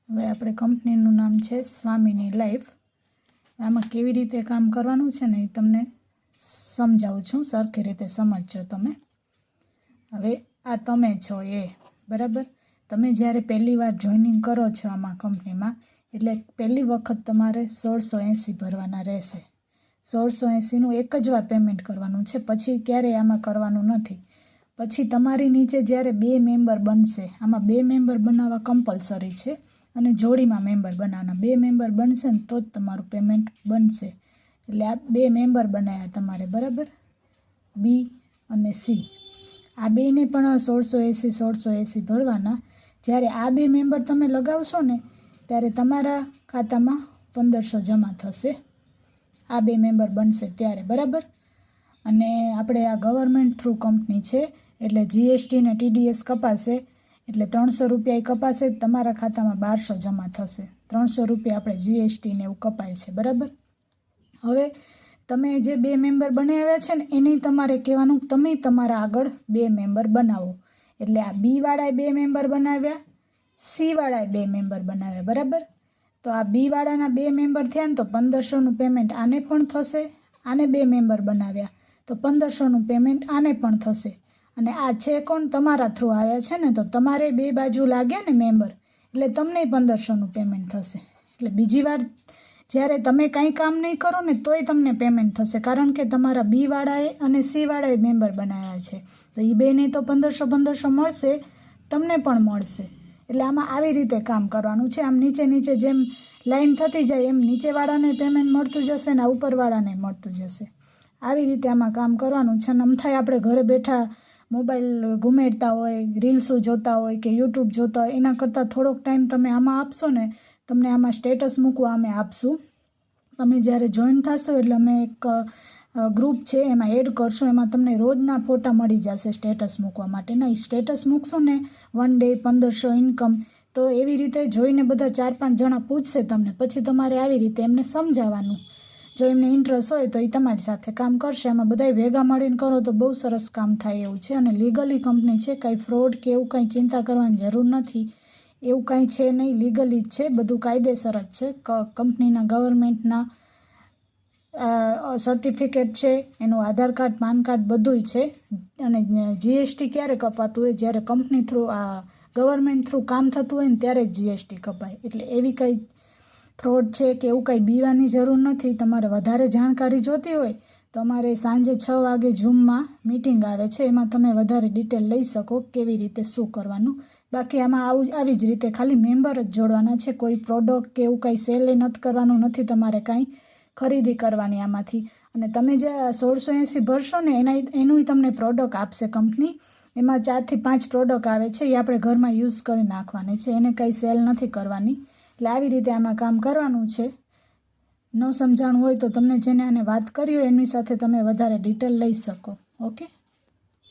હવે આપણે કંપનીનું નામ છે સ્વામિની લાઈફ. આમાં કેવી રીતે કામ કરવાનું છે ને એ તમને સમજાવું છું, સરખી રીતે સમજજો તમે. હવે આ તમે છો એ બરાબર. તમે જ્યારે પહેલી વાર જોઈનિંગ કરો છો આમાં કંપનીમાં, એટલે પહેલી વખત તમારે 1680 ભરવાના રહેશે. 1680નું એક જ વાર પેમેન્ટ કરવાનું છે, પછી ક્યારેય આમાં કરવાનું નથી. પછી તમારી નીચે જ્યારે 2 મેમ્બર બનશે, આમાં 2 મેમ્બર બનાવવા કમ્પલસરી છે અને જોડીમાં મેમ્બર બનાવવાના. 2 મેમ્બર બનશે ને તો જ તમારું પેમેન્ટ બનશે. એટલે આ 2 મેમ્બર બનાવ્યા તમારે બરાબર, બી અને સી. આ બેને પણ 1680 ભરવાના. જ્યારે આ 2 મેમ્બર તમે લગાવશો ને ત્યારે તમારા ખાતામાં 1500 જમા થશે. આ 2 મેમ્બર બનશે ત્યારે બરાબર. અને આપણે આ ગવર્મેન્ટ થ્રુ કંપની છે એટલે જીએસટી ને ટીડીએસ કપાશે, એટલે 300 રૂપિયા કપાશે. તમારા ખાતામાં 1200 જમા થશે. 300 રૂપિયા આપણે જીએસટી ને એવું કપાય છે બરાબર. હવે તમે જે 2 મેમ્બર બનાવ્યા છે ને એને તમારે કહેવાનું તમે તમારા આગળ 2 મેમ્બર બનાવો. એટલે આ બીવાળાએ 2 મેમ્બર બનાવ્યા, સીવાળાએ 2 મેમ્બર બનાવ્યા બરાબર. તો આ બીવાળાના 2 મેમ્બર થયા ને તો 1500નું પેમેન્ટ આને પણ થશે. આને 2 મેમ્બર બનાવ્યા તો 1500નું પેમેન્ટ આને પણ થશે. અને આ છે કોણ તમારા થ્રુ આવ્યા છે ને, તો તમારે 2 બાજુ લાગ્યા ને મેમ્બર, એટલે તમને 1500નું પેમેન્ટ થશે. એટલે બીજી વાર જ્યારે તમે કાંઈ કામ નહીં કરો ને તોય તમને પેમેન્ટ થશે, કારણ કે તમારા બીવાળાએ અને સીવાળાએ મેમ્બર બનાવ્યા છે. તો એ બેને તો 1500 મળશે, તમને પણ મળશે. એટલે આમાં આવી રીતે કામ કરવાનું છે. આમ નીચે નીચે જેમ લાઈન થતી જાય એમ નીચેવાળાને પેમેન્ટ મળતું જશે ને ઉપરવાળાને મળતું જશે. આવી રીતે આમાં કામ કરવાનું છે. અને આમ થાય આપણે ઘરે બેઠા મોબાઈલ ઘુમેડતા હોય, રીલ્સો જોતા હોય કે યુટ્યુબ જોતા હોય, એના કરતાં થોડોક ટાઈમ તમે આમાં આપશો ને, તમને આમાં સ્ટેટસ મૂકવા અમે આપશું. તમે જ્યારે જોઈન થશો એટલે અમે એક ગ્રુપ છે એમાં એડ કરશું. એમાં તમને રોજના ફોટા મળી જશે સ્ટેટસ મૂકવા માટેના. એ સ્ટેટસ મૂકશો ને 1 ડે 1500 ઇન્કમ, તો એવી રીતે જોઈને બધા 4-5 જણા પૂછશે તમને. પછી તમારે આવી રીતે એમને સમજાવવાનું. જો એમને ઇન્ટરેસ્ટ હોય તો એ તમારી સાથે કામ કરશે. એમાં બધાય ભેગા મળીને કરો તો બહુ સરસ કામ થાય એવું છે. અને લીગલી કંપની છે, કાંઈ ફ્રોડ કે એવું કાંઈ ચિંતા કરવાની જરૂર નથી. એવું કાંઈ છે નહીં, લીગલી જ છે, બધું કાયદેસર જ છે. કંપનીના ગવર્મેન્ટના સર્ટિફિકેટ છે, એનું આધાર કાર્ડ, પાન કાર્ડ બધુંય છે. અને જીએસટી ક્યારે કપાતું હોય, જ્યારે કંપની થ્રુ ગવર્મેન્ટ થ્રુ કામ થતું હોય ને ત્યારે જ જીએસટી કપાય. એટલે એવી કંઈ ફ્રોડ છે કે એવું કંઈ બીવાની જરૂર નથી. તમારે વધારે જાણકારી જોતી હોય તો અમારે સાંજે 6 વાગે ઝૂમમાં મિટિંગ આવે છે, એમાં તમે વધારે ડિટેલ લઈ શકો કેવી રીતે શું કરવાનું. બાકી આમાં આવી જ રીતે ખાલી મેમ્બર જ જોડવાના છે. કોઈ પ્રોડક્ટ કે એવું કંઈ સેલ નથી કરવાનું નથી, તમારે કાંઈ ખરીદી કરવાની આમાંથી. અને તમે જે 1680 ભરશો ને એનું તમને પ્રોડક્ટ આપશે કંપની. એમાં 4 થી 5 પ્રોડક્ટ આવે છે, એ આપણે ઘરમાં યુઝ કરી નાખવાની છે, એને કંઈ સેલ નથી કરવાની. એટલે આવી રીતે આમાં કામ કરવાનું છે. ન સમજાણું હોય તો તમને જેને આને વાત કરી હોય એમની સાથે તમે વધારે ડિટેલ લઈ શકો. ઓકે.